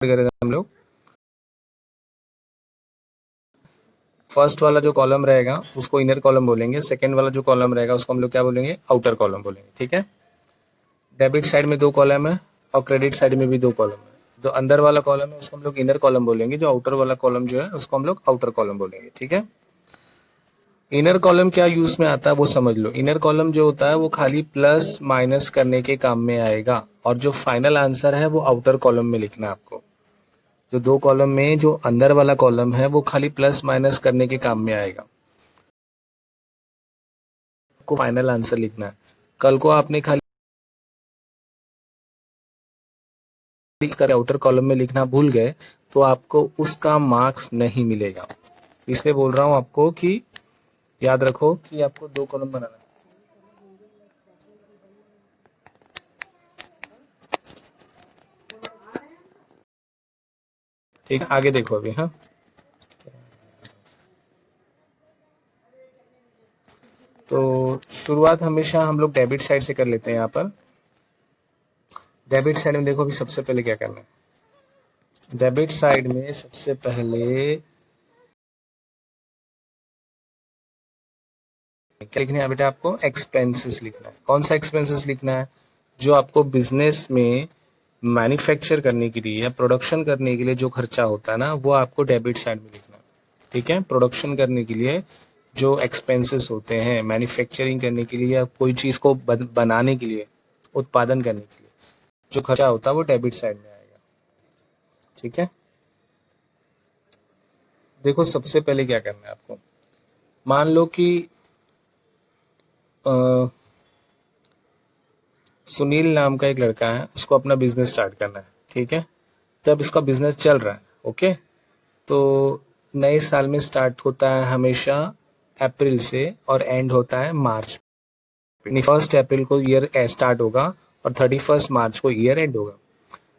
करेंगे हम लोग। फर्स्ट वाला जो कॉलम रहेगा उसको इनर कॉलम बोलेंगे, सेकंड वाला जो कॉलम रहेगा उसको हम लोग क्या बोलेंगे, आउटर कॉलम बोलेंगे। ठीक है। डेबिट साइड में 2 कॉलम है और क्रेडिट साइड में भी 2 कॉलम है। जो अंदर वाला कॉलम है उसको हम लोग इनर कॉलम बोलेंगे, जो आउटर वाला कॉलम जो है उसको हम लोग आउटर कॉलम बोलेंगे। ठीक है। इनर कॉलम क्या यूज में आता है वो समझ लो। इनर कॉलम जो होता है वो खाली प्लस माइनस करने के काम में आएगा, और जो फाइनल आंसर है वो आउटर कॉलम में लिखना है आपको। जो 2 कॉलम में जो अंदर वाला कॉलम है वो खाली प्लस माइनस करने के काम में आएगा, को फाइनल आंसर लिखना है। कल को आपने खाली आउटर कॉलम में लिखना भूल गए तो आपको उसका मार्क्स नहीं मिलेगा। इसलिए बोल रहा हूं आपको कि याद रखो कि आपको 2 कॉलम बनाना है। ठीक है, आगे देखो अभी। हाँ, तो शुरुआत हमेशा हम लोग डेबिट साइड से कर लेते हैं। यहाँ पर डेबिट साइड में देखो अभी सबसे पहले क्या करना है। डेबिट साइड में सबसे पहले क्या लिखना है बेटा, आपको एक्सपेंसेस लिखना है। कौन सा एक्सपेंसेस लिखना है? जो आपको बिजनेस में मैन्युफैक्चर करने के लिए या प्रोडक्शन करने के लिए जो खर्चा होता है ना, वो आपको डेबिट साइड में लिखना है। ठीक है। प्रोडक्शन करने के लिए जो एक्सपेंसेस होते हैं, मैन्युफैक्चरिंग करने के लिए या कोई चीज को बनाने के लिए, उत्पादन करने के लिए जो खर्चा होता है वो डेबिट साइड में आएगा। ठीक है। देखो सबसे पहले क्या करना है आपको। मान लो कि सुनील नाम का एक लड़का है, उसको अपना बिजनेस स्टार्ट करना है। ठीक है। जब इसका बिजनेस चल रहा है, ओके, तो नए साल में स्टार्ट होता है हमेशा अप्रैल से और एंड होता है मार्च। 1 अप्रैल को ईयर स्टार्ट होगा और 31 मार्च को ईयर एंड होगा।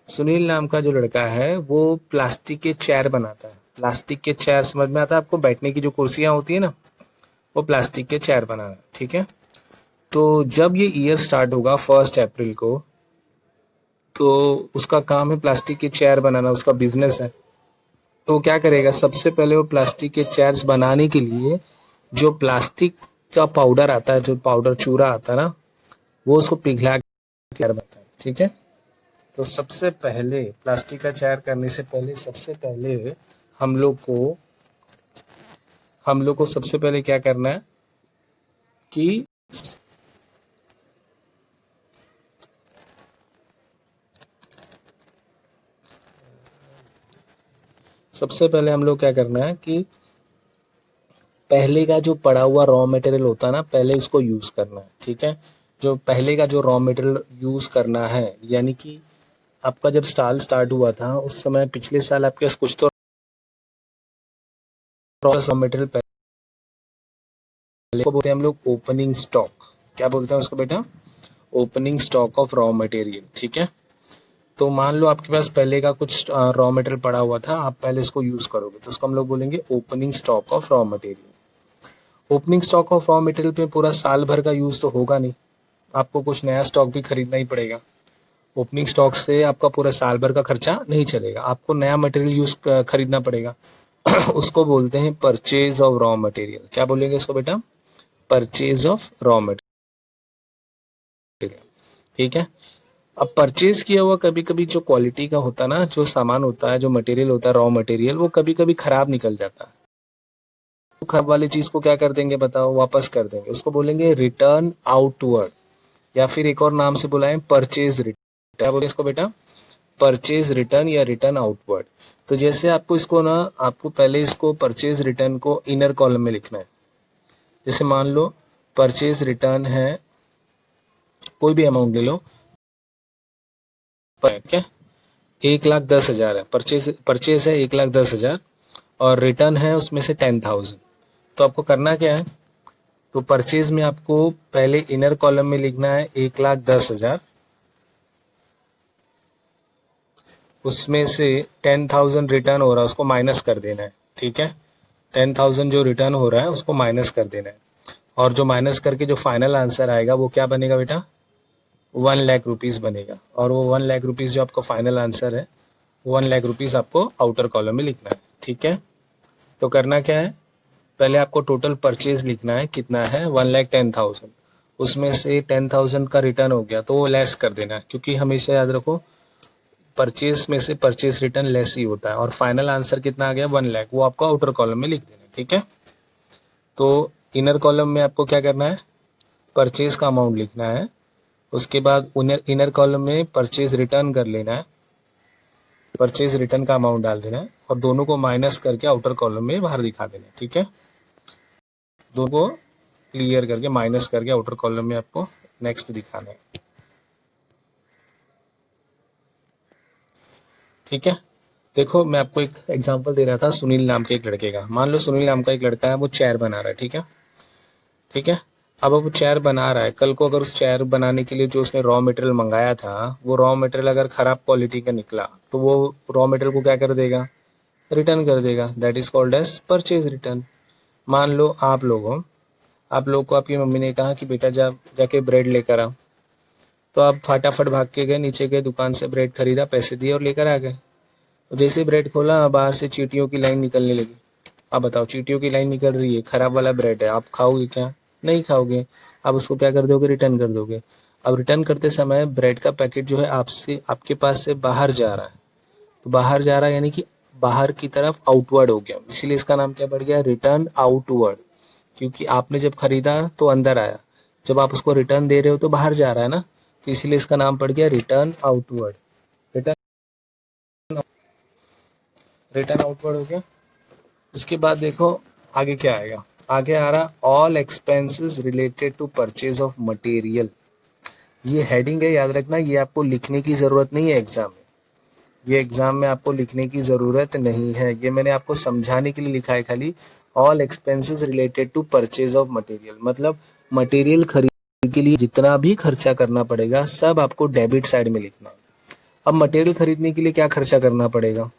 सुनील नाम का जो लड़का है वो प्लास्टिक के चेयर बनाता है। प्लास्टिक के चेयर समझ में आता है आपको? बैठने की जो कुर्सियां होती है ना, वो प्लास्टिक के चेयर बनाना है। ठीक है। तो जब ये ईयर स्टार्ट होगा 1 अप्रैल को, तो उसका काम है प्लास्टिक के चेयर बनाना, उसका बिजनेस है। तो वो क्या करेगा, सबसे पहले वो प्लास्टिक के चेयर्स बनाने के लिए जो प्लास्टिक का पाउडर आता है, जो पाउडर चूरा आता है ना, वो उसको पिघला के चेयर बनता है। ठीक है। तो सबसे पहले प्लास्टिक का चेयर करने से पहले सबसे पहले हम लोग को सबसे पहले क्या करना है कि सबसे पहले हम लोग क्या करना है कि पहले का जो पड़ा हुआ रॉ मटेरियल होता है ना, पहले उसको यूज करना है। ठीक है। जो पहले का जो रॉ मटेरियल यूज करना है, यानी कि आपका जब स्टाल स्टार्ट हुआ था उस समय पिछले साल आपके पास कुछ तो रॉ मटेरियल पहले को बोलते हैं हम लोग ओपनिंग स्टॉक। क्या बोलते हैं उसको बेटा? Opening stock of raw material. ठीक है। तो मान लो आपके पास पहले का कुछ रॉ मटेरियल पड़ा हुआ था, आप पहले इसको यूज करोगे तो उसको हम लोग बोलेंगे opening stock of raw material. Opening stock of raw material पे पूरा साल भर का यूज तो होगा नहीं, आपको कुछ नया स्टॉक भी खरीदना ही पड़ेगा। ओपनिंग स्टॉक से आपका पूरा साल भर का खर्चा नहीं चलेगा, आपको नया मटेरियल यूज खरीदना पड़ेगा। उसको बोलते हैं परचेज ऑफ रॉ मटेरियल। क्या बोलेंगे इसको बेटा? Purchase of raw material. ठीक है। अब परचेज किया हुआ कभी कभी जो क्वालिटी का होता है ना, जो सामान होता है, जो मटेरियल होता है, रॉ मटेरियल, वो कभी कभी खराब निकल जाता है। तो खराब वाली चीज को क्या कर देंगे बताओ? वापस कर देंगे। उसको बोलेंगे रिटर्न आउटवर्ड, या फिर एक और नाम से बुलाएं परचेज रिटर्न। क्या बोले इसको बेटा? परचेज रिटर्न या रिटर्न आउटवर्ड। तो जैसे आपको इसको ना, आपको पहले इसको परचेज रिटर्न को इनर कॉलम में लिखना है। जैसे मान लो परचेज रिटर्न है, कोई भी अमाउंट ले लो, क्या 1,10,000 है। परचेज है 1,10,000 और रिटर्न है उसमें से 10,000। तो आपको करना क्या है, तो परचेज में आपको पहले इनर कॉलम में लिखना है 1,10,000, उसमें से 10,000 रिटर्न हो रहा है उसको माइनस कर देना है। ठीक है। 10,000 जो रिटर्न हो रहा है उसको माइनस कर देना है, और जो माइनस करके जो फाइनल आंसर आएगा वो क्या बनेगा बेटा? 1,00,000 रुपीज बनेगा। और वो 1,00,000 रुपीज जो आपका फाइनल आंसर है 1 लाख रुपीज आपको आउटर कॉलम में लिखना है, ठीक है। तो करना क्या है, पहले आपको टोटल परचेज लिखना है, कितना है 1,10,000, उसमें से 10,000 का रिटर्न हो गया तो वो लेस कर देना है, क्योंकि हमेशा याद रखो परचेज में से परचेज रिटर्न लेस ही होता है। और फाइनल आंसर कितना आ गया 1 लाख, वो आपको आउटर कॉलम में लिख देना है, ठीक है। तो इनर कॉलम में आपको क्या करना है, परचेज का अमाउंट लिखना है, उसके बाद इनर कॉलम में परचेज रिटर्न कर लेना है, परचेज रिटर्न का अमाउंट डाल देना है और दोनों को माइनस करके आउटर कॉलम में बाहर दिखा देना है, ठीक है। दोनों को क्लियर करके माइनस करके आउटर कॉलम में आपको नेक्स्ट दिखाना है, ठीक है। देखो मैं आपको एक एग्जांपल दे रहा था सुनील नाम के एक लड़के का। मान लो सुनील नाम का एक लड़का है, वो चेयर बना रहा है, ठीक है, ठीक है। अब वो चेयर बना रहा है, कल को अगर उस चेयर बनाने के लिए जो उसने रॉ मटेरियल मंगाया था, वो रॉ मटेरियल अगर खराब क्वालिटी का निकला तो वो रॉ मटेरियल को क्या कर देगा, रिटर्न कर देगा। That is called as purchase return. मान लो आप लोग हो, आप लोग को आपकी मम्मी ने कहा कि बेटा जाके ब्रेड लेकर आ, तो आप फटाफट भाग के गए, नीचे गए, दुकान से ब्रेड खरीदा, पैसे दिए और लेकर आ गए। तो जैसे ब्रेड खोला, बाहर से चींटियों की लाइन निकलने लगी। आप बताओ, चींटियों की लाइन निकल रही है, खराब वाला ब्रेड है, आप खाओगे क्या, नहीं खाओगे। आप उसको क्या कर दोगे, रिटर्न कर दोगे। अब रिटर्न करते समय ब्रेड का पैकेट जो है आपसे, आपके पास से बाहर जा रहा है, तो बाहर जा रहा है यानी कि बाहर की तरफ आउटवर्ड हो गया, इसीलिए इसका नाम क्या पड़ गया, रिटर्न आउटवर्ड। क्योंकि आपने जब खरीदा तो अंदर आया, जब आप उसको रिटर्न दे रहे हो तो बाहर जा रहा है ना, तो इसीलिए इसका नाम पड़ गया return outward. Return return outward हो गया। उसके बाद देखो आगे क्या आएगा, आगे आ रहा all expenses related to purchase of material. ये हेडिंग है, याद रखना, ये आपको लिखने की जरूरत नहीं है एग्जाम में, ये एग्जाम में आपको लिखने की जरूरत नहीं है, ये मैंने आपको समझाने के लिए लिखा है खाली। All expenses related to purchase of material, मतलब मटेरियल खरीद के लिए जितना भी खर्चा करना पड़ेगा सब आपको डेबिट साइड में लिखना है। अब मटेरियल खरीदने के लिए क्या खर्चा करना पड़ेगा,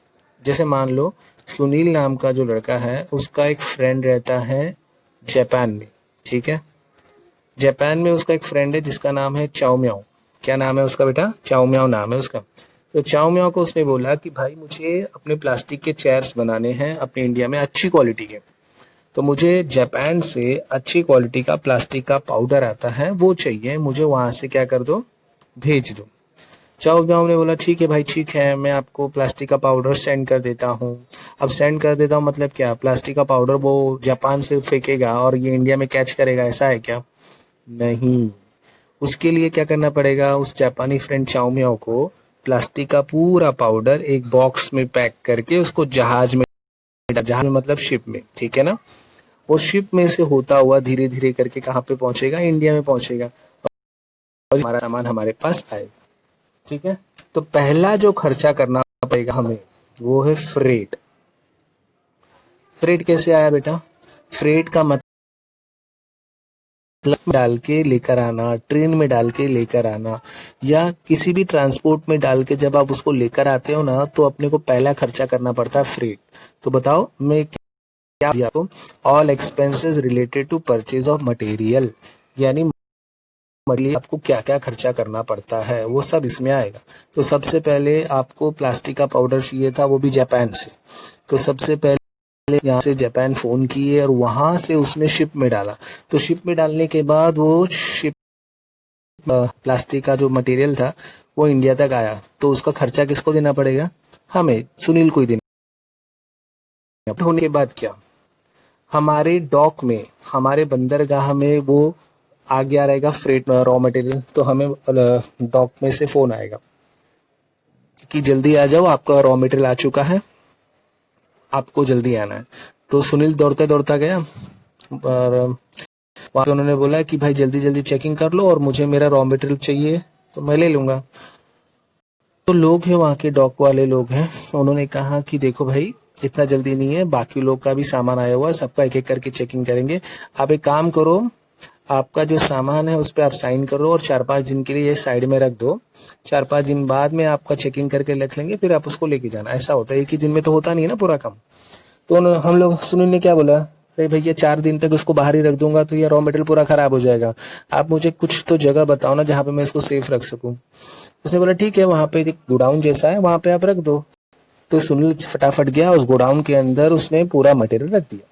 जैसे मान लो सुनील नाम का जो लड़का है उसका एक फ्रेंड रहता है जापान में, ठीक है। जापान में उसका एक फ्रेंड है जिसका नाम है चाओ म्याओ। क्या नाम है उसका बेटा, चाओ म्याओ नाम है उसका। तो चाओ म्याओ को उसने बोला कि भाई मुझे अपने प्लास्टिक के चेयर्स बनाने हैं अपने इंडिया में अच्छी क्वालिटी के, तो मुझे जापान से अच्छी क्वालिटी का प्लास्टिक का पाउडर आता है वो चाहिए, मुझे वहां से क्या कर दो, भेज दो। चाओ म्याओ ने बोला ठीक है भाई, ठीक है, मैं आपको प्लास्टिक का पाउडर सेंड कर देता हूँ। अब सेंड कर देता हूँ मतलब क्या, प्लास्टिक का पाउडर वो जापान से फेंकेगा और ये इंडिया में कैच करेगा, ऐसा है क्या, नहीं। उसके लिए क्या करना पड़ेगा, उस जापानी फ्रेंड चाओ म्याओ को प्लास्टिक का पूरा पाउडर एक बॉक्स में पैक करके उसको जहाज में, जहाज में मतलब शिप में, ठीक है ना, वो शिप में से होता हुआ धीरे धीरे करके कहाँ पे पहुंचेगा, इंडिया में पहुंचेगा और हमारा सामान हमारे पास आएगा, ठीक है। तो पहला जो खर्चा करना पड़ेगा हमें वो है फ्रेट। फ्रेट कैसे आया बेटा, फ्रेट का मतलब डाल के लेकर आना, ट्रेन में डाल के लेकर आना, या किसी भी ट्रांसपोर्ट में डाल के जब आप उसको लेकर आते हो ना, तो अपने को पहला खर्चा करना पड़ता है फ्रेट। तो बताओ मैं क्या दिया आपको, all expenses related to purchase of material, यानी मटेरियल आपको क्या क्या खर्चा करना पड़ता है वो सब इसमें आएगा। तो सबसे पहले आपको प्लास्टिक का पाउडर चाहिए था, वो भी जापान से, तो सबसे पहले यहाँ से जापान फोन किए और वहां से उसने शिप में डाला। तो शिप में डालने के बाद वो शिप प्लास्टिक का जो मटेरियल था वो इंडिया तक आया, तो उसका खर्चा किसको देना पड़ेगा, हमें, सुनील को ही देना। होने के बाद क्या, हमारे डॉक में, हमारे बंदरगाह में वो आ गया रहेगा फ्रेट रॉ मटेरियल, तो हमें डॉक में से फोन आएगा कि जल्दी आ जाओ, आपका रॉ मटेरियल आ चुका है, आपको जल्दी आना है। तो सुनील दौड़ता दौड़ता गया और वहां पे उन्होंने बोला कि भाई जल्दी जल्दी चेकिंग कर लो और मुझे मेरा रॉ मटेरियल चाहिए तो मैं ले लूंगा। तो लोग हैं वहाँ के डॉक वाले लोग हैं, उन्होंने कहा कि देखो भाई इतना जल्दी नहीं है, बाकी लोग का भी सामान आया हुआ है, सबका एक एक करके चेकिंग करेंगे। आप एक काम करो, आपका जो सामान है उस पर आप साइन करो और 4-5 दिन के लिए ये साइड में रख दो, 4-5 दिन बाद में आपका चेकिंग करके रख लेंगे, फिर आप उसको लेके जाना। ऐसा होता है, एक ही दिन में तो होता नहीं है ना पूरा काम। तो हम लोग, सुनील ने क्या बोला, अरे भैया 4 दिन तक उसको बाहर ही रख दूंगा तो ये रॉ मटेरियल पूरा खराब हो जाएगा, आप मुझे कुछ तो जगह बताओ ना जहाँ पे मैं इसको सेफ रख सकूं। उसने बोला ठीक है, वहां पे एक गोडाउन जैसा है, वहां पे आप रख दो। तो सुनील फटाफट गया उस गोडाउन के अंदर, उसने पूरा मटेरियल रख दिया।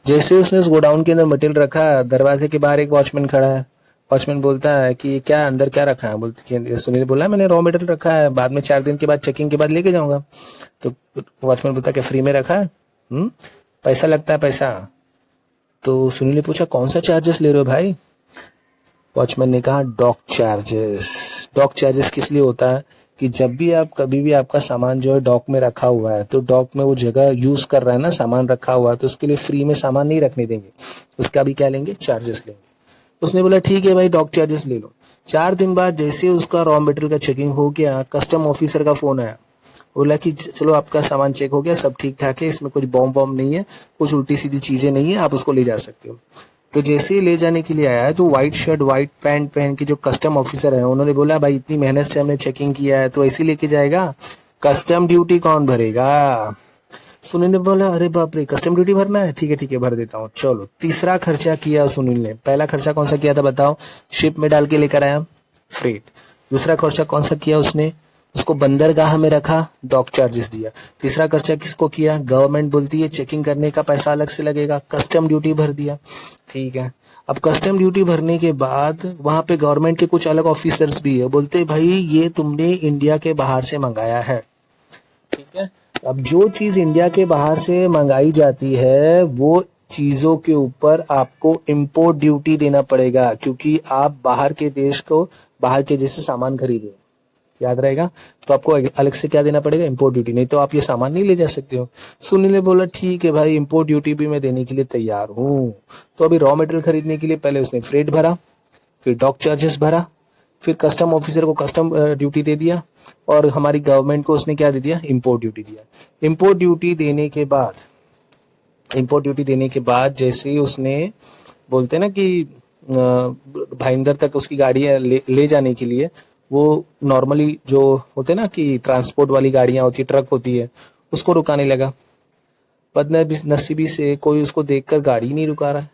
जैसे उसने उस गोडाउन के अंदर मटेरियल रखा, दरवाजे के बाहर एक वॉचमैन खड़ा है। वॉचमैन बोलता है कि क्या अंदर क्या रखा है? बोलते कि सुनील बोला मैंने रॉ मटेरियल रखा है, बाद में 4 दिन के बाद चेकिंग के बाद लेके जाऊंगा। तो वॉचमैन बोलता है कि फ्री में रखा है? पैसा लगता है पैसा। तो सुनील ने पूछा कौन सा चार्जेस ले रहे हो भाई? वॉचमैन ने कहा डॉक चार्जेस। डॉक चार्जेस किस लिए होता है कि जब भी आप कभी भी आपका सामान जो है डॉक में रखा हुआ है, तो डॉक में वो जगह यूज कर रहा है ना, सामान रखा हुआ है, तो उसके लिए फ्री में सामान नहीं रखने देंगे, उसका भी क्या लेंगे? चार्जेस लेंगे। उसने बोला ठीक है भाई डॉक चार्जेस ले लो। 4 दिन बाद जैसे उसका रॉ मटेरियल का चेकिंग हो गया, कस्टम ऑफिसर का फोन आया। बोला कि चलो आपका सामान चेक हो गया, सब ठीक ठाक है, इसमें कुछ बॉम्ब बॉम्ब नहीं है, कुछ उल्टी सीधी चीजें नहीं है, आप उसको ले जा सकते हो। तो जैसे ही ले जाने के लिए आया, तो व्हाइट शर्ट व्हाइट पैंट पहन के जो कस्टम ऑफिसर है, उन्होंने बोला भाई इतनी मेहनत से हमने चेकिंग किया है, तो ऐसे लेके जाएगा? कस्टम ड्यूटी कौन भरेगा? सुनील ने बोला अरे बाप रे, कस्टम ड्यूटी भरना है, ठीक है भर देता हूँ। चलो तीसरा खर्चा किया सुनील ने। पहला खर्चा कौन सा किया था बताओ? शिप में डाल के लेकर आया, फ्रेट। दूसरा खर्चा कौन सा किया उसने? उसको बंदरगाह में रखा, डॉक चार्जेस दिया। तीसरा खर्चा किसको किया? गवर्नमेंट बोलती है चेकिंग करने का पैसा अलग से लगेगा, कस्टम ड्यूटी भर दिया। ठीक है, अब कस्टम ड्यूटी भरने के बाद वहां पे गवर्नमेंट के कुछ अलग ऑफिसर्स भी है, बोलते भाई ये तुमने इंडिया के बाहर से मंगाया है। ठीक है, अब जो चीज इंडिया के बाहर से मंगाई जाती है वो चीजों के ऊपर आपको इम्पोर्ट ड्यूटी देना पड़ेगा, क्योंकि आप बाहर के देश को बाहर के देश से सामान खरीदे, याद रहेगा। तो आपको अलग से क्या देना पड़ेगा? इम्पोर्ट ड्यूटी, नहीं तो आप ये सामान नहीं ले जा सकते हो। सुनील ने बोला ठीक है भाई, इम्पोर्ट ड्यूटी भी मैं देने के लिए तैयार हूँ। तो अभी रॉ मटेरियल खरीदने के लिए पहले उसने फ्रेट भरा, फिर डॉक चार्जेस भरा, फिर कस्टम ऑफिसर को कस्टम ड्यूटी दे दिया, और हमारी गवर्नमेंट को उसने क्या दे दिया? इम्पोर्ट ड्यूटी दिया। इम्पोर्ट ड्यूटी देने के बाद जैसे ही उसने, बोलते ना कि भाईंदर तक उसकी गाड़ी ले जाने के लिए, वो नॉर्मली जो होते ना कि ट्रांसपोर्ट वाली गाड़ियां होती है, ट्रक होती है, उसको रुकाने लगा। बदनसीबी से कोई उसको देखकर गाड़ी नहीं रुका रहा।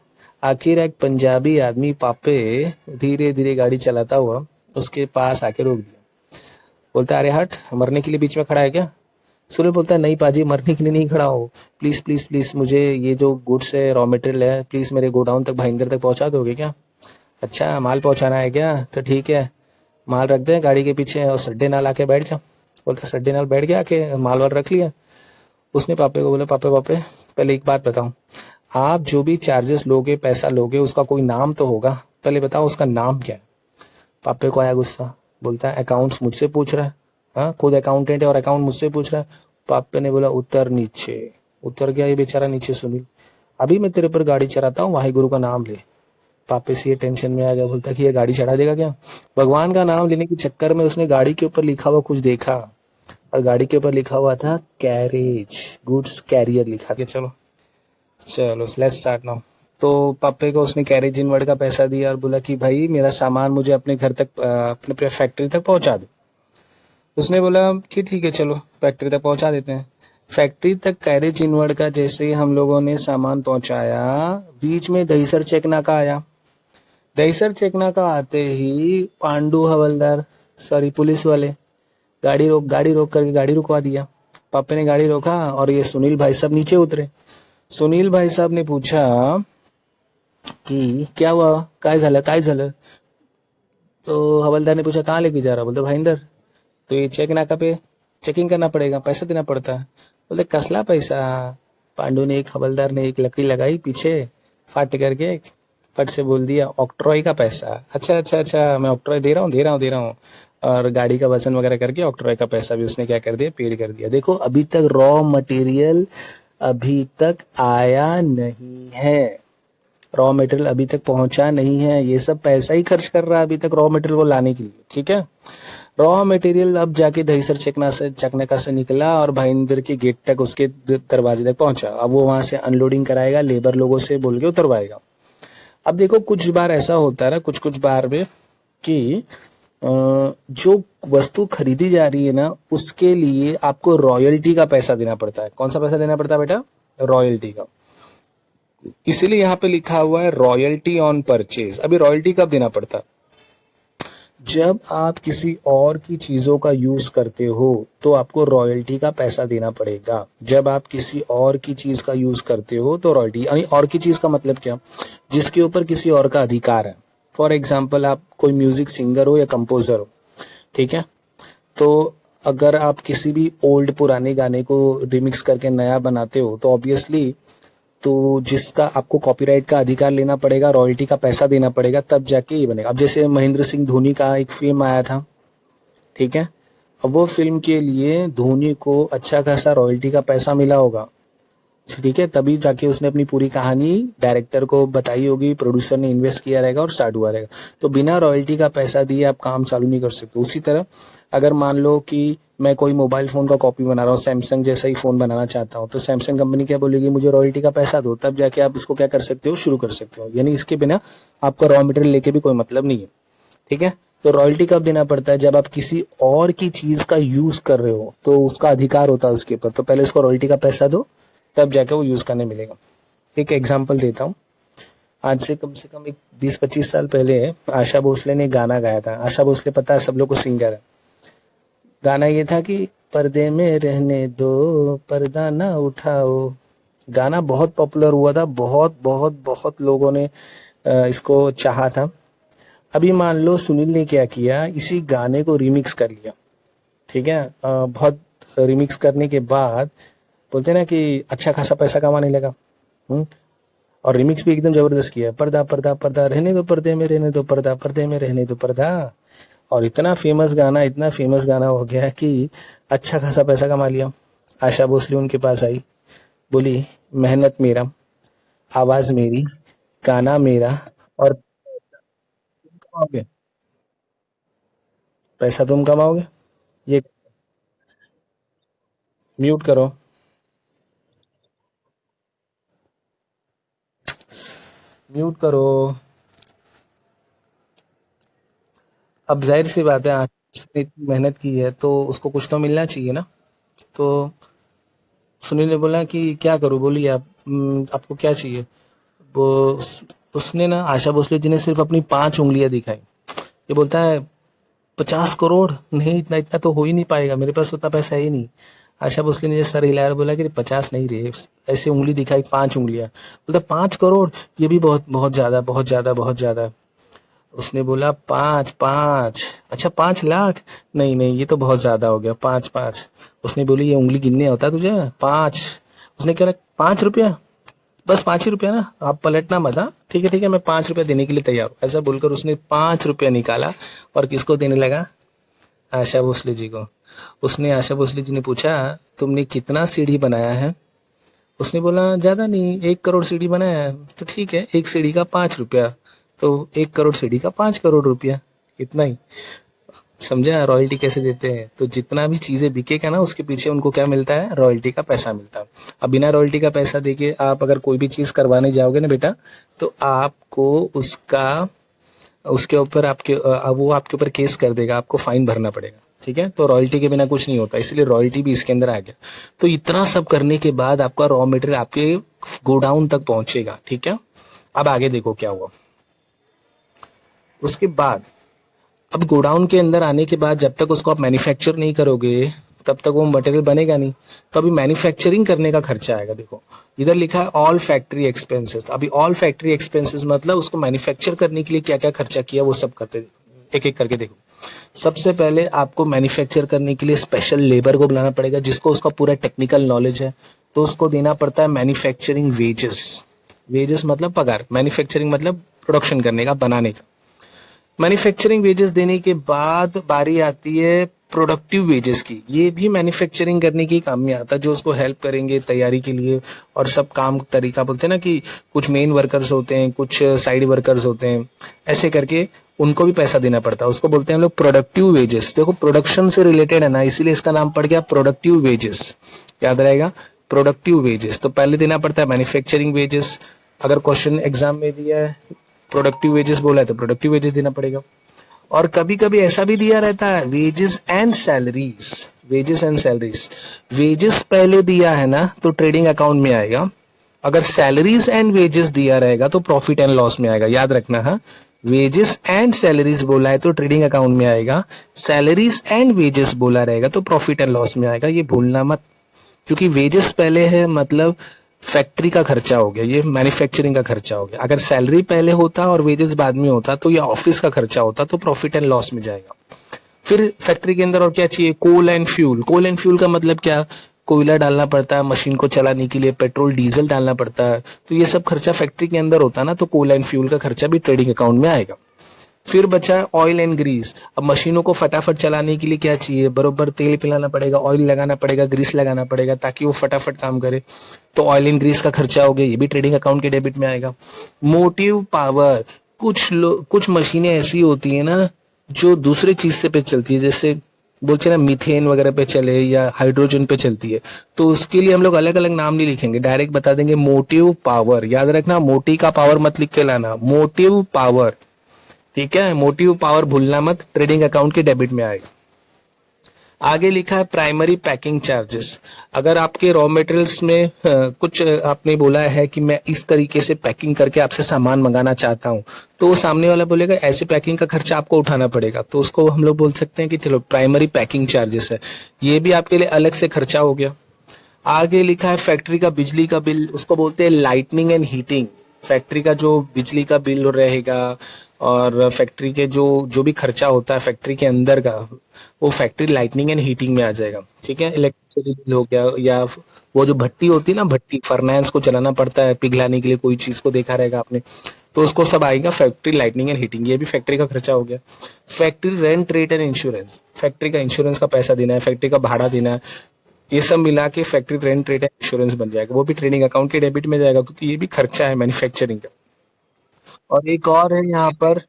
आखिर एक पंजाबी आदमी पापे धीरे धीरे गाड़ी चलाता हुआ उसके पास आके रोक दिया। बोलता अरे हट, मरने के लिए बीच में खड़ा है क्या? सूर्य बोलता है नहीं पाजी, मरने के लिए नहीं खड़ा हो, प्लीज प्लीज प्लीज मुझे ये जो गुड्स है, रॉ मटेरियल है, प्लीज मेरे गोडाउन तक भाईंदर तक पहुंचा दोगे क्या? अच्छा माल पहुंचाना है क्या? तो ठीक है, माल रख दे गाड़ी के पीछे और सड्डे नाल आके बैठ जा। बोलता सड्डे नाल बैठ गया, आके माल वाल रख लिया। उसने पापे को बोला पापे पहले एक बात बताऊं, आप जो भी चार्जेस लोगे, पैसा लोगे, उसका कोई नाम तो होगा, पहले बताओ उसका नाम क्या है? पापे को आया गुस्सा, बोलता है अकाउंट्स मुझसे पूछ रहा है, हाँ खुद अकाउंटेंट है और अकाउंट मुझसे पूछ रहा है। पापे ने बोला उतर नीचे। उतर गया ये बेचारा नीचे। सुनील अभी मैं तेरे पर गाड़ी चलाता हूँ, वाहिगुरु का नाम ले। पापे से ये टेंशन में आ गया, बोलता कि ये गाड़ी चढ़ा देगा क्या? भगवान का नाम लेने के चक्कर में उसने गाड़ी के ऊपर लिखा हुआ कुछ देखा, और गाड़ी के ऊपर लिखा हुआ था कैरेज, गुड्स कैरियर लिखा के। चलो लेट्स स्टार्ट नाउ। तो पापे को उसने कैरेज इन वर्ड का पैसा दिया और बोला कि भाई मेरा सामान मुझे अपने घर तक, अपने फैक्ट्री तक पहुंचा दो। उसने बोला कि ठीक है चलो फैक्ट्री तक पहुंचा देते हैं। फैक्ट्री तक कैरेज इनवर्ड का जैसे ही हम लोगों ने सामान पहुंचाया, बीच में दहीसर चेक नाका आया। दहीसर चेक नाका आते ही पांडु हवलदार, सॉरी पुलिस वाले, गाड़ी रोक करके गाड़ी रुकवा दिया। पापे ने गाड़ी रोका और ये सुनील भाई साहब नीचे उतरे। सुनील भाई साहब ने पूछा कि क्या हुआ, काय झालं? तो हवलदार ने पूछा कहाँ लेके जा रहा? बोलते भाईंदर। तो ये चेक नाका पे चेकिंग करना पड़ेगा, पैसा देना पड़ता है। बोलते कसला पैसा? पांडु ने, एक हवलदार ने एक लकड़ी लगाई पीछे, फाट करके फट से बोल दिया ऑक्ट्रॉय का पैसा। अच्छा मैं ऑक्ट्रॉय दे रहा हूँ। और गाड़ी का वजन वगैरह करके ऑक्ट्रॉय का पैसा भी उसने क्या कर दिया? पेड कर दिया। देखो अभी तक रॉ मटेरियल अभी तक आया नहीं है, रॉ मटेरियल अभी तक पहुंचा नहीं है, ये सब पैसा ही खर्च कर रहा है अभी तक रॉ मटेरियल को लाने के लिए। ठीक है, रॉ मटेरियल अब जाके दहीसर चकनाका से निकला और भाईंदर के गेट तक, उसके दरवाजे तक पहुंचा। अब वो वहां से अनलोडिंग कराएगा, लेबर लोगों से बोल के उतरवाएगा। अब देखो कुछ बार ऐसा होता है, कुछ बार में कि जो वस्तु खरीदी जा रही है ना, उसके लिए आपको रॉयल्टी का पैसा देना पड़ता है। कौन सा पैसा देना पड़ता है बेटा? रॉयल्टी का। इसीलिए यहाँ पे लिखा हुआ है रॉयल्टी ऑन परचेज। अभी रॉयल्टी कब देना पड़ता? जब आप किसी और की चीजों का यूज करते हो तो आपको रॉयल्टी का पैसा देना पड़ेगा। जब आप किसी और की चीज का यूज करते हो तो रॉयल्टी, यानी और की चीज का मतलब क्या, जिसके ऊपर किसी और का अधिकार है। फॉर एग्जाम्पल, आप कोई म्यूजिक सिंगर हो या कंपोजर हो, ठीक है, तो अगर आप किसी भी ओल्ड पुराने गाने को रिमिक्स करके नया बनाते हो तो ऑब्वियसली, तो जिसका आपको कॉपीराइट का अधिकार लेना पड़ेगा, रॉयल्टी का पैसा देना पड़ेगा, तब जाके ये बनेगा। अब जैसे महेंद्र सिंह धोनी का एक फिल्म आया था, ठीक है, अब वो फिल्म के लिए धोनी को अच्छा खासा रॉयल्टी का पैसा मिला होगा, ठीक है, तभी जाके उसने अपनी पूरी कहानी डायरेक्टर को बताई होगी, प्रोड्यूसर ने इन्वेस्ट किया रहेगा और स्टार्ट हुआ रहेगा। तो बिना रॉयल्टी का पैसा दिए आप काम चालू नहीं कर सकते। उसी तरह अगर मान लो कि मैं कोई मोबाइल फोन का कॉपी बना रहा हूँ, सैमसंग जैसा ही फोन बनाना चाहता हूँ, तो सैमसंग कंपनी क्या बोलेगी, मुझे रॉयल्टी का पैसा दो, तब जाके आप इसको क्या कर सकते हो, शुरू कर सकते हो। यानी इसके बिना आपका रॉ मटेरियल लेके भी कोई मतलब नहीं है, ठीक है। तो रॉयल्टी कब देना पड़ता है, जब आप किसी और की चीज का यूज कर रहे हो तो उसका अधिकार होता है उसके ऊपर, तो पहले उसको रॉयल्टी का पैसा दो, तब जाके वो यूज करने मिलेगा। एक एग्जांपल देता हूँ, आज से कम एक 20-25 साल पहले आशा भोसले ने गाना गाया था। आशा भोसले पता है सब लोग को, सिंगर है। गाना ये था कि पर्दे में रहने दो, पर्दा ना उठाओ। गाना बहुत पॉपुलर हुआ था, बहुत बहुत बहुत लोगों ने इसको चाहा था। अभी मान लो सुनील ने क्या किया, इसी गाने को रिमिक्स कर लिया, ठीक है, बहुत रिमिक्स करने के बाद बोलते हैं ना कि अच्छा खासा पैसा कमाने लगा। और रिमिक्स भी एकदम जबरदस्त किया, पर्दा पर्दा पर्दा रहने दो, पर्दे में रहने दो, पर्दा पर्दे में रहने दो, पर्दा। और इतना फेमस गाना, इतना फेमस गाना हो गया कि अच्छा खासा पैसा कमा लिया। आशा भोसले उनके पास आई, बोली मेहनत मेरा, आवाज मेरी, गाना मेरा, और तुम कमाओगे, पैसा तुम कमाओगे। ये म्यूट करो, म्यूट करो। अब जाहिर सी बात है, आज ने इतनी मेहनत की है तो उसको कुछ तो मिलना चाहिए ना। तो सुनील ने बोला कि क्या करूं, बोलिए आप, आपको क्या चाहिए। वो उसने ना, आशा भोसले जी ने सिर्फ अपनी 5 उंगलियां दिखाई। ये बोलता है 50 करोड़ नहीं, इतना इतना तो हो ही नहीं पाएगा, मेरे पास उतना पैसा है ही नहीं। आशा भोसले ने सर हिलाया और बोला कि 50 नहीं रे, ऐसे उंगली दिखाई, 5 उंगलियां। बोलता 5 करोड़, ये भी बहुत बहुत ज्यादा, बहुत ज्यादा, बहुत ज्यादा। उसने बोला 5 5, अच्छा 5 लाख, नहीं नहीं ये तो बहुत ज्यादा हो गया, 5 5। उसने बोली ये उंगली गिनने होता है तुझे, 5। उसने कहा 5 रुपया, बस 5 ही रुपया ना, आप पलटना मत, हाँ ठीक है मैं 5 रुपया देने के लिए तैयार हूँ, ऐसा बोलकर उसने 5 रुपया निकाला और किसको देने लगा, आशा भोसले जी को। उसने, आशा भोसले जी ने पूछा तुमने कितना सीढ़ी बनाया है। उसने बोला ज्यादा नहीं, 1 करोड़ सीढ़ी बनाया है। तो ठीक है, एक सीढ़ी का 5 रुपया, तो 1 करोड़ सीढ़ी का 5 करोड़ रुपया, इतना ही। समझा रॉयल्टी कैसे देते हैं। तो जितना भी चीजें बिकेगा ना, उसके पीछे उनको क्या मिलता है, रॉयल्टी का पैसा मिलता है। अब बिना रॉयल्टी का पैसा देके आप अगर कोई भी चीज करवाने जाओगे ना बेटा, तो आपको उसका, उसके ऊपर आपके वो आपके ऊपर केस कर देगा, आपको फाइन भरना पड़ेगा, ठीक है। तो रॉयल्टी के बिना कुछ नहीं होता, इसलिए रॉयल्टी भी इसके अंदर आ गया। तो इतना सब करने के बाद आपका रॉ मटेरियल आपके गोडाउन तक पहुंचेगा, ठीक है। अब आगे देखो क्या हुआ उसके बाद। अब गोडाउन के अंदर आने के बाद जब तक उसको आप मैन्युफैक्चर नहीं करोगे तब तक वो मटेरियल बनेगा नहीं। तो अभी मैन्युफैक्चरिंग करने का खर्चा आएगा। देखो इधर लिखा है ऑल फैक्ट्री एक्सपेंसेस। अभी ऑल फैक्ट्री एक्सपेंसेस मतलब उसको मैन्युफैक्चर करने के लिए क्या क्या खर्चा किया वो सब करते, एक एक करके देखो। सबसे पहले आपको मैन्युफैक्चर करने के लिए स्पेशल लेबर को बुलाना पड़ेगा जिसको उसका पूरा टेक्निकल नॉलेज है, तो उसको देना पड़ता है मैन्युफैक्चरिंग वेजेस। वेजेस मतलब पगार, मैन्युफैक्चरिंग मतलब प्रोडक्शन करने का, बनाने का। मैन्युफैक्चरिंग वेजेस देने के बाद बारी आती है प्रोडक्टिव वेजेस की। ये भी मैन्युफैक्चरिंग करने के काम में आता है, जो उसको हेल्प करेंगे तैयारी के लिए और सब काम तरीका। बोलते हैं ना कि कुछ मेन वर्कर्स होते हैं, कुछ साइड वर्कर्स होते हैं, ऐसे करके उनको भी पैसा देना पड़ता है। उसको बोलते हैं हम लोग प्रोडक्टिव वेजेस। देखो प्रोडक्शन से रिलेटेड है ना, इसीलिए इसका नाम पड़ गया प्रोडक्टिव वेजेस, याद रहेगा, प्रोडक्टिव वेजेस। तो पहले देना पड़ता है मैन्युफैक्चरिंग वेजेस। अगर क्वेश्चन एग्जाम में दिया है प्रोडक्टिव वेजेस बोला है तो प्रोडक्टिव वेजेस देना पड़ेगा। और कभी कभी ऐसा भी दिया रहता है wages and salaries. Wages and salaries, wages पहले दिया है ना तो ट्रेडिंग अकाउंट में आएगा, अगर सैलरीज एंड वेजेस दिया रहेगा तो प्रॉफिट एंड लॉस में आएगा, याद रखना है। वेजेस एंड सैलरीज बोला है तो ट्रेडिंग अकाउंट में आएगा, सैलरीज एंड वेजेस बोला रहेगा तो प्रॉफिट एंड लॉस में आएगा, ये भूलना मत। क्योंकि वेजेस पहले है मतलब फैक्ट्री का खर्चा हो गया, ये मैन्युफैक्चरिंग का खर्चा हो गया। अगर सैलरी पहले होता और वेजेस बाद में होता तो ये ऑफिस का खर्चा होता, तो प्रॉफिट एंड लॉस में जाएगा। फिर फैक्ट्री के अंदर और क्या चाहिए, coal and fuel. Coal and fuel का मतलब क्या, कोयला डालना पड़ता है मशीन को चलाने के लिए, पेट्रोल डीजल डालना पड़ता है, तो ये सब खर्चा फैक्ट्री के अंदर होता है ना, तो कोल एंड फ्यूल का खर्चा भी ट्रेडिंग अकाउंट में आएगा। फिर बचा ऑयल एंड ग्रीस। अब मशीनों को फटाफट चलाने के लिए क्या चाहिए, बरोबर तेल पिलाना पड़ेगा, ऑयल लगाना पड़ेगा, ग्रीस लगाना पड़ेगा ताकि वो फटाफट काम करे, तो ऑयल एंड ग्रीस का खर्चा हो गया, ये भी ट्रेडिंग अकाउंट के डेबिट में आएगा। मोटिव पावर, कुछ मशीनें ऐसी होती है ना जो दूसरे चीज से पे चलती है, जैसे बोलते ना मीथेन वगैरह पे चले या हाइड्रोजन पे चलती है, तो उसके लिए हम लोग अलग अलग नाम नहीं लिखेंगे, डायरेक्ट बता देंगे मोटिव पावर। याद रखना, मोटी का पावर मत लिख के लाना, मोटिव पावर, ठीक है। मोटिव पावर भूलना मत, ट्रेडिंग अकाउंट के डेबिट में आएगा। आगे लिखा है प्राइमरी पैकिंग चार्जेस। अगर आपके रॉ मटेरियल्स में कुछ आपने बोला है कि मैं इस तरीके से पैकिंग करके आपसे सामान मंगाना चाहता हूं, तो सामने वाला बोलेगा ऐसे पैकिंग का खर्चा आपको उठाना पड़ेगा, तो उसको हम लोग बोल सकते हैं कि चलो प्राइमरी पैकिंग चार्जेस है, ये भी आपके लिए अलग से खर्चा हो गया। आगे लिखा है फैक्ट्री का बिजली का बिल, उसको बोलते हैं लाइटनिंग एंड हीटिंग। फैक्ट्री का जो बिजली का बिल रहेगा और फैक्ट्री के जो भी खर्चा होता है फैक्ट्री के अंदर का, वो फैक्ट्री लाइटनिंग एंड हीटिंग में आ जाएगा, ठीक है। इलेक्ट्रिसिटी बिल हो गया, या वो जो भट्टी होती है ना, भट्टी फर्नेस को चलाना पड़ता है पिघलाने के लिए, कोई चीज को देखा रहेगा आपने, तो उसको सब आएगा फैक्ट्री लाइटनिंग एंड हीटिंग, ये भी फैक्ट्री का खर्चा हो गया। Factory rent rate and insurance, factory का इंश्योरेंस का पैसा देना है, फैक्ट्री का भाड़ा देना है, ये सब मिला के factory rent rate and insurance बन जाएगा, वो भी ट्रेडिंग अकाउंट के डेबिट में जाएगा क्योंकि ये भी खर्चा है मैन्युफैक्चरिंग का। और एक और है यहाँ पर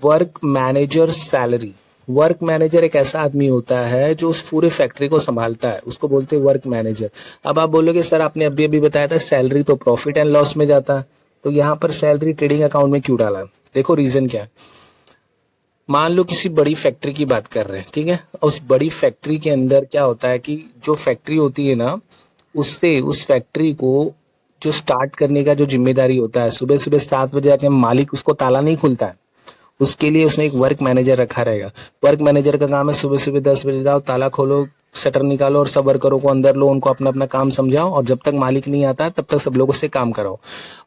work manager salary. Work manager एक ऐसा आदमी होता है जो उस पूरे फैक्ट्री को संभालता है, उसको बोलते हैं वर्क मैनेजर। अब आप बोलोगे सर आपने अभी अभी बताया था सैलरी तो प्रॉफिट एंड लॉस में जाता है, तो यहाँ पर सैलरी ट्रेडिंग अकाउंट में क्यों डाला? देखो रीजन क्या है। मान लो किसी बड़ी फैक्ट्री की बात कर रहे हैं, ठीक है, उस बड़ी फैक्ट्री के अंदर क्या होता है कि जो फैक्ट्री होती है ना, उससे उस फैक्ट्री को जो स्टार्ट करने का जो जिम्मेदारी होता है, सुबह सुबह 7 बजे आके मालिक उसको ताला नहीं खुलता है, उसके लिए उसने एक वर्क मैनेजर रखा रहेगा। वर्क मैनेजर का काम है सुबह सुबह 10 बजे जाओ, ताला खोलो, शटर निकालो और सब वर्करों को अंदर लो, उनको अपना अपना काम समझाओ और जब तक मालिक नहीं आता है तब तक सब लोगों से काम कराओ।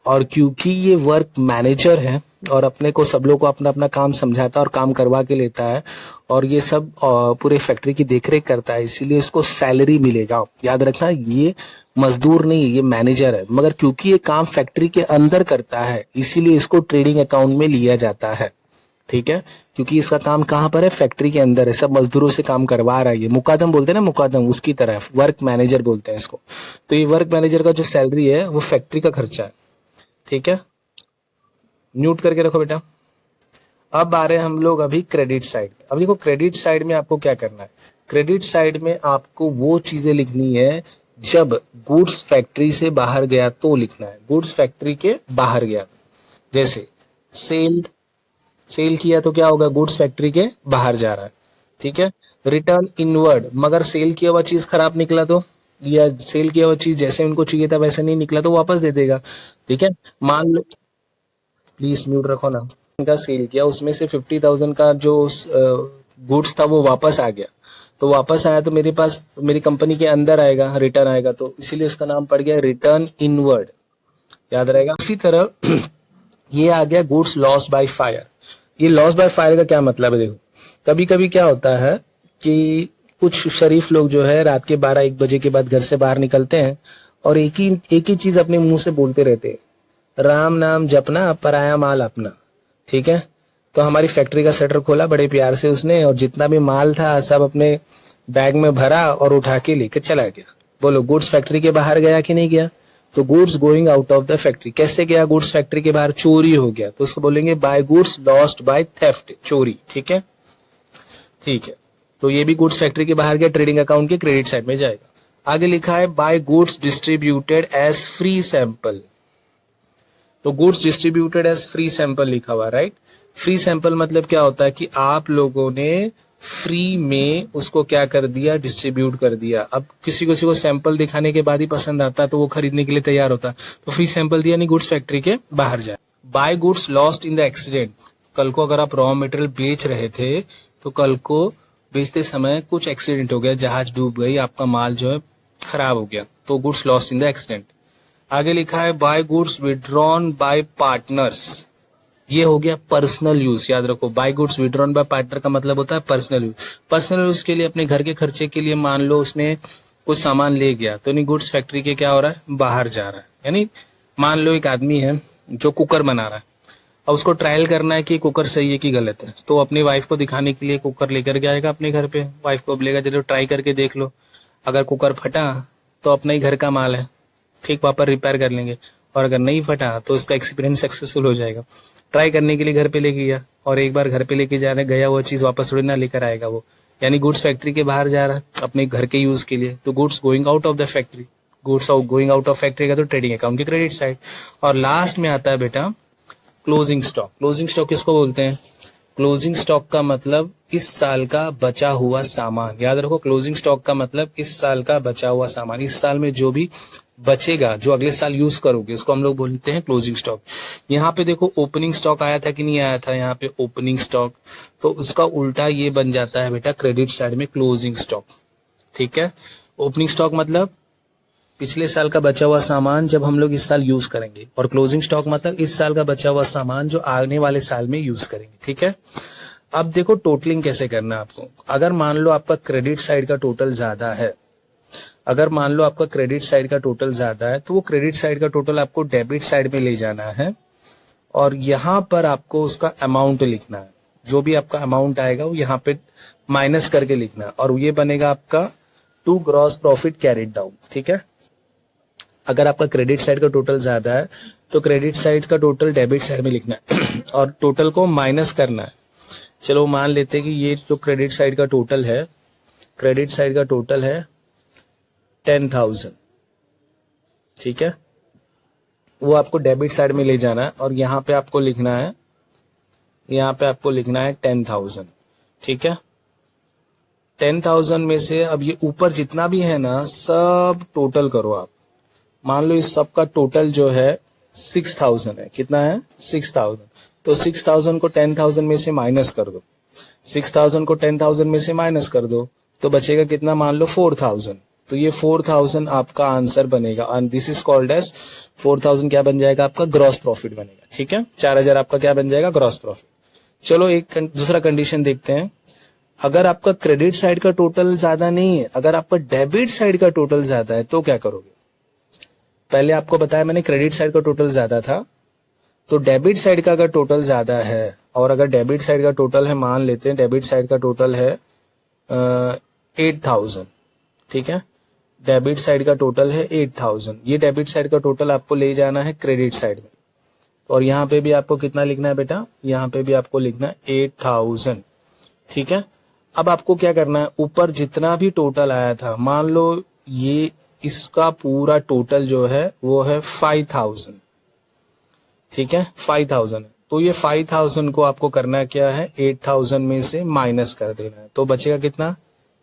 और क्योंकि ये वर्क मैनेजर है और अपने को सब लोगों को अपना अपना काम समझाता है और काम करवा के लेता है और ये सब पूरे फैक्ट्री की देखरेख करता है, इसीलिए इसको सैलरी मिलेगा। याद रखना, ये मजदूर नहीं, ये मैनेजर है, मगर क्योंकि ये काम फैक्ट्री के अंदर करता है इसीलिए इसको ट्रेडिंग अकाउंट में लिया जाता है, ठीक है। क्योंकि इसका काम कहाँ पर है, फैक्ट्री के अंदर है, सब मजदूरों से काम करवा रहा है। ये मुकादम बोलते हैं ना, मुकादम, उसकी तरह वर्क मैनेजर बोलते हैं इसको। तो ये वर्क मैनेजर का जो सैलरी है वो फैक्ट्री का खर्चा है, ठीक है। म्यूट करके रखो बेटा। अब आ रहे हैं हम लोग अभी क्रेडिट साइड। अब देखो क्रेडिट साइड में आपको क्या करना है। क्रेडिट साइड में आपको वो चीजें लिखनी है जब गुड्स फैक्ट्री से बाहर गया तो लिखना है, गुड्स फैक्ट्री के बाहर गया। जैसे सेल किया तो क्या होगा, गुड्स फैक्ट्री के बाहर जा रहा है, ठीक है। रिटर्न इनवर्ड, मगर सेल किया हुआ चीज खराब निकला तो, या सेल किया हुआ चीज जैसे उनको चाहिए था वैसे नहीं निकला तो वापस दे देगा, ठीक है। मान लो, प्लीज म्यूट रखो ना, का सेल किया उसमें से 50,000 का जो गुड्स था वो वापस आ गया, तो वापस आया तो मेरे पास मेरी कंपनी के अंदर आएगा, रिटर्न आएगा, तो इसीलिए उसका नाम पड़ गया रिटर्न इनवर्ड, याद रहेगा। उसी तरह ये आ गया गुड्स लॉस बाय फायर। ये लॉस बाय फायर का क्या मतलब है, देखो कभी कभी क्या होता है कि कुछ शरीफ लोग जो है रात के 12-1 बजे के बाद घर से बाहर निकलते हैं और एक ही चीज अपने मुंह से बोलते रहते हैं, राम नाम जपना पराया माल अपना, ठीक है। तो हमारी फैक्ट्री का शटर खोला बड़े प्यार से उसने और जितना भी माल था सब अपने बैग में भरा और उठा के लेकर चला गया। बोलो गुड्स फैक्ट्री के बाहर गया कि नहीं गया? तो goods going out of the factory. कैसे गया गुड्स फैक्ट्री के बाहर? चोरी हो गया, तो उसको बोलेंगे by goods lost by theft, चोरी, ठीक है, ठीक है। तो ये भी गुड्स फैक्ट्री के बाहर गया, ट्रेडिंग अकाउंट के क्रेडिट साइड में जाएगा। आगे लिखा है by goods distributed as free sample. तो goods distributed as free sample लिखा हुआ, राइट। फ्री सैंपल मतलब क्या होता है कि आप लोगों ने फ्री में उसको क्या कर दिया, डिस्ट्रीब्यूट कर दिया। अब किसी को सैंपल दिखाने के बाद ही पसंद आता है तो वो खरीदने के लिए तैयार होता है, तो फ्री सैंपल दिया नहीं, गुड्स फैक्ट्री के बाहर जाए। By goods lost in the accident, कल को अगर आप रॉ मटेरियल बेच रहे थे तो कल को बेचते समय कुछ एक्सीडेंट हो गया, जहाज डूब गई, आपका माल जो है खराब हो गया, तो goods lost in the accident. आगे लिखा है by goods withdrawn by partners, ये हो गया पर्सनल यूज। याद रखो, by goods withdrawn by partner का मतलब होता है पर्सनल यूज। पर्सनल यूज के लिए अपने घर के खर्चे के लिए मान लो उसने कुछ सामान ले गया, तो नहीं गुड्स फैक्ट्री के क्या हो रहा है, बाहर जा रहा है। यानी मान लो एक आदमी है जो कुकर बना रहा है, और उसको ट्रायल करना है कि कुकर सही है कि गलत है, तो अपनी वाइफ को दिखाने के लिए कुकर लेकर के आएगा अपने घर पे, वाइफ को बोलेगा चलो ट्राई करके देख लो, अगर कुकर फटा तो अपना ही घर का माल है, ठीक, वापस रिपेयर कर लेंगे, और अगर नहीं फटा तो उसका एक्सपीरियंस सक्सेसफुल हो जाएगा। ट्राई करने के लिए घर पे लेके गया, और एक बार घर पे लेके जा रहे गया वो चीज वापस थोड़ी ना लेकर आएगा वो, यानी गुड्स फैक्ट्री के बाहर जा रहा है अपने घर के यूज के लिए, तो goods going out of the factory. Goods going out of factory का तो ट्रेडिंग अकाउंट की क्रेडिट साइड। और लास्ट में आता है बेटा क्लोजिंग स्टॉक। क्लोजिंग स्टॉक किसको बोलते हैं? क्लोजिंग स्टॉक का मतलब इस साल का बचा हुआ सामान। याद रखो, क्लोजिंग स्टॉक का मतलब इस साल का बचा हुआ सामान, इस साल में जो भी बचेगा, जो अगले साल यूज करोगे, उसको हम लोग बोलते हैं क्लोजिंग स्टॉक। यहाँ पे देखो ओपनिंग स्टॉक आया था कि नहीं आया था, यहाँ पे ओपनिंग स्टॉक, तो उसका उल्टा ये बन जाता है बेटा क्रेडिट साइड में क्लोजिंग स्टॉक। ठीक है, ओपनिंग स्टॉक मतलब पिछले साल का बचा हुआ सामान जब हम लोग इस साल यूज करेंगे, और क्लोजिंग स्टॉक मतलब इस साल का बचा हुआ सामान जो आने वाले साल में यूज करेंगे। ठीक है, अब देखो टोटलिंग कैसे करना है आपको। अगर मान लो आपका क्रेडिट साइड का टोटल ज्यादा है, अगर मान लो आपका क्रेडिट साइड का टोटल ज्यादा है, तो वो क्रेडिट साइड का टोटल आपको डेबिट साइड में ले जाना है, और यहां पर आपको उसका अमाउंट लिखना है। जो भी आपका अमाउंट आएगा वो यहाँ पे माइनस करके लिखना है, और ये बनेगा आपका to gross profit carried down. ठीक है, अगर आपका क्रेडिट साइड का टोटल ज्यादा है तो क्रेडिट साइड का टोटल डेबिट साइड में लिखना है और टोटल को माइनस करना है। चलो मान लेते हैं कि ये जो क्रेडिट साइड का टोटल है, क्रेडिट साइड का टोटल है 10,000। ठीक है, वो आपको डेबिट साइड में ले जाना है, और यहां पे आपको लिखना है, यहां पे आपको लिखना है 10,000। ठीक है, 10,000 में से अब ये ऊपर जितना भी है ना सब टोटल करो आप। मान लो इस सब का टोटल जो है 6,000 है। कितना है? 6,000। तो 6,000 को 10,000 में से माइनस कर दो, 6,000 को 10,000 में से माइनस कर दो, तो बचेगा कितना? मान लो 4,000। तो ये 4,000 आपका आंसर बनेगा, and this is called as 4,000 क्या बन जाएगा? आपका ग्रॉस प्रॉफिट बनेगा। ठीक है, 4,000 आपका क्या बन जाएगा? Gross profit. चलो एक दूसरा कंडीशन देखते हैं। अगर आपका क्रेडिट साइड का टोटल ज्यादा नहीं है, अगर आपका डेबिट साइड का टोटल ज्यादा है, तो क्या करोगे? पहले आपको बताया मैंने क्रेडिट साइड का टोटल ज्यादा था, तो डेबिट साइड का अगर टोटल ज्यादा है, और अगर डेबिट साइड का टोटल है, मान लेते हैं डेबिट साइड का टोटल है 8,000। ठीक है, डेबिट साइड का टोटल है 8,000। ये डेबिट साइड का टोटल आपको ले जाना है क्रेडिट साइड में, और यहाँ पे भी आपको कितना लिखना है बेटा? यहाँ पे भी आपको लिखना है 8,000। ठीक है, अब आपको क्या करना है? ऊपर जितना भी टोटल आया था, मान लो ये इसका पूरा टोटल जो है वो है 5,000। ठीक है, 5,000। तो ये 5,000 को आपको करना क्या है? 8,000 में से माइनस कर देना है, तो बचेगा कितना?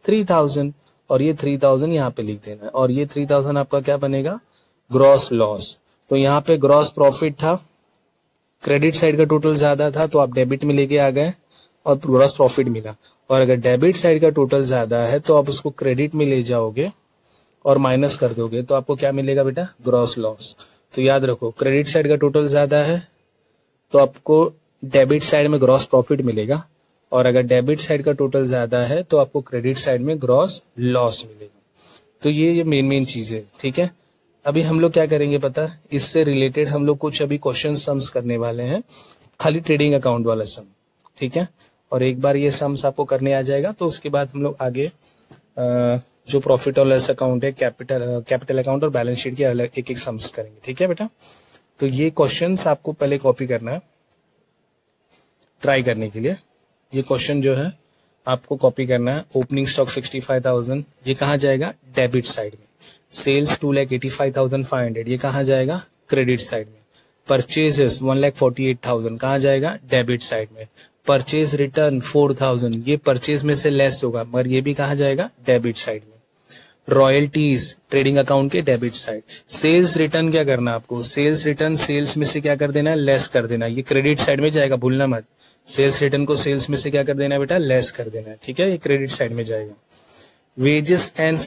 3,000, और ये 3,000 यहाँ पे लिख देना है, और ये 3,000 आपका क्या बनेगा? Gross loss. तो यहाँ पे ग्रॉस प्रॉफिट था, क्रेडिट साइड का टोटल ज्यादा था, तो आप डेबिट में लेके आ गए और ग्रॉस प्रॉफिट मिला। और अगर डेबिट साइड का टोटल ज्यादा है तो आप उसको क्रेडिट में ले जाओगे और माइनस कर दोगे, तो आपको क्या मिलेगा बेटा? Gross loss. तो याद रखो, क्रेडिट साइड का टोटल ज्यादा है तो आपको डेबिट साइड में ग्रॉस प्रॉफिट मिलेगा, और अगर डेबिट साइड का टोटल ज्यादा है तो आपको क्रेडिट साइड में ग्रॉस लॉस मिलेगा। तो ये मेन चीज है। ठीक है, अभी हम लोग क्या करेंगे पता? इससे रिलेटेड हम लोग कुछ अभी क्वेश्चन समस करने वाले हैं, खाली ट्रेडिंग अकाउंट वाला सम। ठीक है, और एक बार ये सम्स आपको करने आ जाएगा तो उसके बाद हम लोग आगे जो प्रॉफिट और लॉस अकाउंट है, कैपिटल अकाउंट और बैलेंस शीट के अलग एक एक सम्स करेंगे। ठीक है बेटा, तो ये क्वेश्चंस आपको पहले कॉपी करना है ट्राई करने के लिए। ये क्वेश्चन जो है आपको कॉपी करना है। ओपनिंग स्टॉक 65,000, ये कहाँ जाएगा? डेबिट साइड में। सेल्स 2,85,500, ये कहाँ जाएगा? क्रेडिट साइड में। परचेजेस 1,48,000 कहाँ जाएगा? डेबिट साइड में। परचेज रिटर्न 4,000, ये परचेज में से लेस होगा, मगर ये भी कहाँ जाएगा? डेबिट साइड में। रॉयल्टीज ट्रेडिंग अकाउंट के डेबिट साइड। सेल्स रिटर्न क्या करना है आपको, सेल्स रिटर्न सेल्स में से क्या कर देना है, लेस कर देना है। ये क्रेडिट साइड में जाएगा, भूलना मत। सेल्स रिटर्न को सेल्स में से क्या कर देना है बेटा, लेस कर देना है, ठीक है, ये क्रेडिट साइड में जाएगा। Wages and